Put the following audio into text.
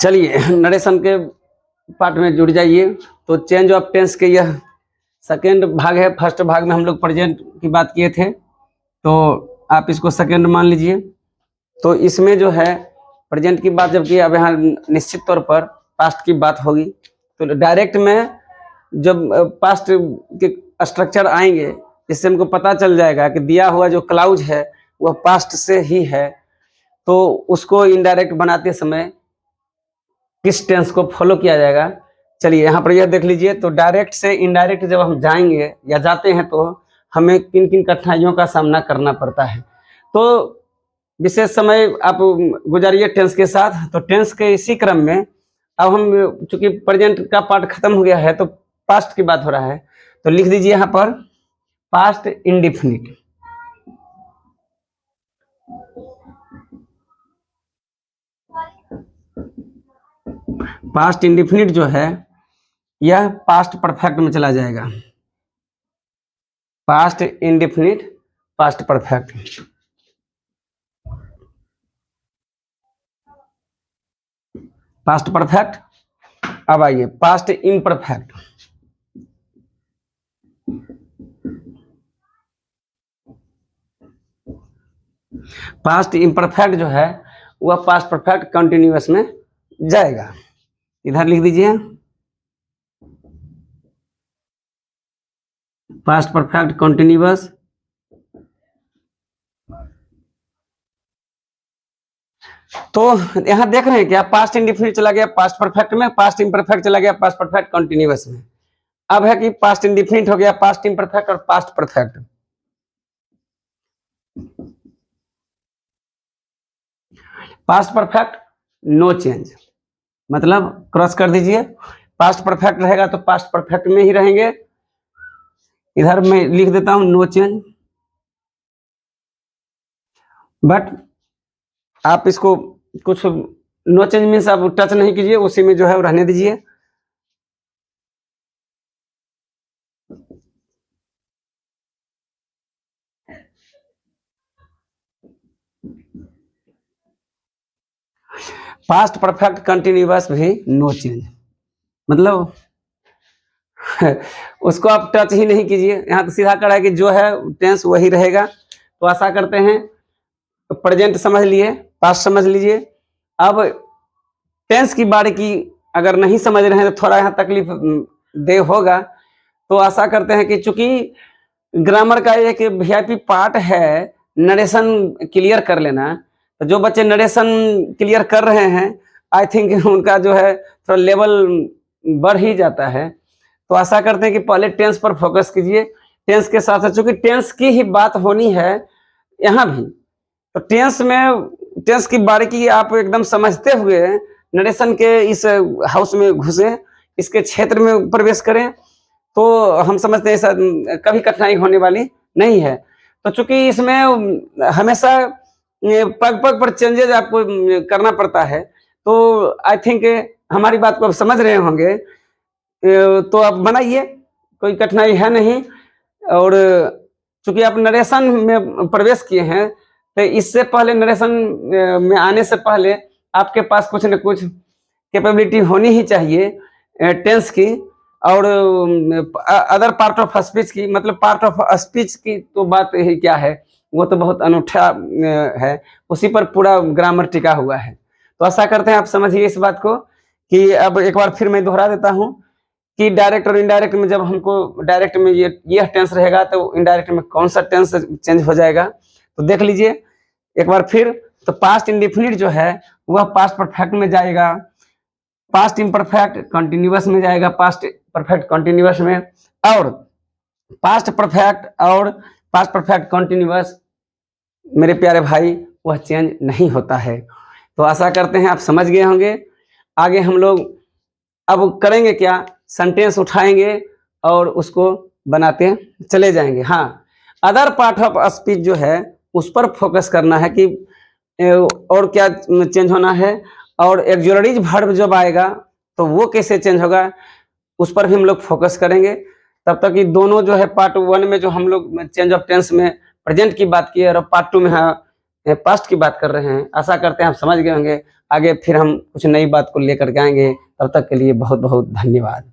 चलिए नरेशन के पार्ट में जुड़ जाइए। तो चेंज ऑफ टेंस के यह सेकेंड भाग है। फर्स्ट भाग में हम लोग प्रेजेंट की बात किए थे, तो आप इसको सेकेंड मान लीजिए। तो इसमें जो है प्रेजेंट की बात जब की, अब यहाँ निश्चित तौर पर पास्ट की बात होगी। तो डायरेक्ट में जब पास्ट के स्ट्रक्चर आएंगे, इससे हमको पता चल जाएगा कि दिया हुआ जो क्लाउज है वह पास्ट से ही है। तो उसको इनडायरेक्ट बनाते समय किस टेंस को फॉलो किया जाएगा, चलिए यहाँ पर यह देख लीजिए। तो डायरेक्ट से इनडायरेक्ट जब हम जाएंगे या जाते हैं तो हमें किन किन कठिनाइयों का सामना करना पड़ता है। तो विशेष समय आप गुजारिए टेंस के साथ। तो टेंस के इसी क्रम में अब हम, चूंकि प्रेजेंट का पार्ट खत्म हो गया है तो पास्ट की बात हो रहा है, तो लिख दीजिए यहाँ पर पास्ट इंडिफिनिट। पास्ट इंडिफिनिट जो है यह पास्ट परफेक्ट में चला जाएगा। Past indefinite, past perfect. Past perfect. अब आइए पास्ट इम्परफेक्ट। पास्ट इम्परफेक्ट जो है वह पास्ट परफेक्ट कंटिन्यूअस में जाएगा। इधर लिख दीजिए पास्ट परफेक्ट कंटिन्यूअस। तो यहां देख रहे हैं क्या, पास्ट इंडिफिनिट चला गया पास्ट परफेक्ट में, पास्ट इम्परफेक्ट चला गया पास्ट परफेक्ट कंटिन्यूअस में। अब है कि पास्ट इंडिफिनिट हो गया पास्ट इम्परफेक्ट और past perfect. Past perfect no change, मतलब क्रॉस कर दीजिए। पास्ट परफेक्ट रहेगा तो पास्ट परफेक्ट में ही रहेंगे। इधर मैं लिख देता हूं नो चेंज, बट आप इसको कुछ नो चेंज मीन्स आप टच नहीं कीजिए, उसी में जो है रहने दीजिए। पास्ट परफेक्ट कंटिन्यूअस भी नो चेंज, मतलब उसको आप टच ही नहीं कीजिए। यहाँ तो सीधा करा है कि जो है टेंस वही रहेगा। तो आशा करते हैं प्रेजेंट समझ लिए, पास्ट समझ लीजिए। अब टेंस की बारीकी अगर नहीं समझ रहे हैं तो थोड़ा यहाँ तकलीफ दे होगा। तो आशा करते हैं कि चूंकि ग्रामर का एक वीआईपी पार्ट है नरेशन क्लियर कर लेना, तो जो बच्चे नरेशन क्लियर कर रहे हैं आई थिंक उनका जो है थोड़ा लेवल बढ़ ही जाता है। तो आशा करते हैं कि पहले टेंस पर फोकस कीजिए। टेंस के साथ साथ चूंकि टेंस की ही बात होनी है यहाँ भी, तो टेंस में टेंस की बारीकी आप एकदम समझते हुए नरेशन के इस हाउस में घुसे, इसके क्षेत्र में प्रवेश करें, तो हम समझते हैं ऐसा कभी कठिनाई होने वाली नहीं है। तो चूंकि इसमें हमेशा पग पग पर चेंजेस आपको करना पड़ता है, तो आई थिंक हमारी बात को आप समझ रहे होंगे। तो आप बनाइए, कोई कठिनाई है नहीं। और चूंकि आप नरेशन में प्रवेश किए हैं, तो इससे पहले नरेशन में आने से पहले आपके पास कुछ न कुछ कैपेबिलिटी होनी ही चाहिए टेंस की और अदर पार्ट ऑफ स्पीच की। मतलब पार्ट ऑफ स्पीच की तो बात ही क्या है, वो तो बहुत अनूठा है, उसी पर पूरा ग्रामर टिका हुआ है। तो आशा करते हैं आप समझिए इस बात को कि अब एक बार फिर मैं दोहरा देता हूँ कि डायरेक्ट और इनडायरेक्ट में जब हमको डायरेक्ट में ये टेंस रहेगा तो इनडायरेक्ट में कौन सा टेंस चेंज हो जाएगा। तो देख लीजिए एक बार फिर। तो पास्ट इंडिफिनिट जो है वह पास्ट परफेक्ट में जाएगा, पास्ट इम्परफेक्ट कंटिन्यूअस में जाएगा, पास्ट परफेक्ट कंटिन्यूअस में, और पास्ट परफेक्ट और पास्ट परफेक्ट कंटिन्यूअस मेरे प्यारे भाई वह चेंज नहीं होता है। तो आशा करते हैं आप समझ गए होंगे। आगे हम लोग अब करेंगे क्या, सेंटेंस उठाएंगे और उसको बनाते चले जाएंगे। हाँ, अदर पार्ट ऑफ स्पीच जो है उस पर फोकस करना है कि और क्या चेंज होना है, और एक्सुलरीज वर्ब जब आएगा तो वो कैसे चेंज होगा उस पर भी हम लोग फोकस करेंगे। तब तक कि दोनों जो है पार्ट 1 में जो हम लोग चेंज ऑफ टेंस में प्रेजेंट की बात की और पार्ट 2 में पास्ट की बात कर रहे हैं। आशा करते हैं आप समझ गए होंगे। आगे फिर हम कुछ नई बात को लेकर के आएंगे। तब तक के लिए बहुत बहुत धन्यवाद।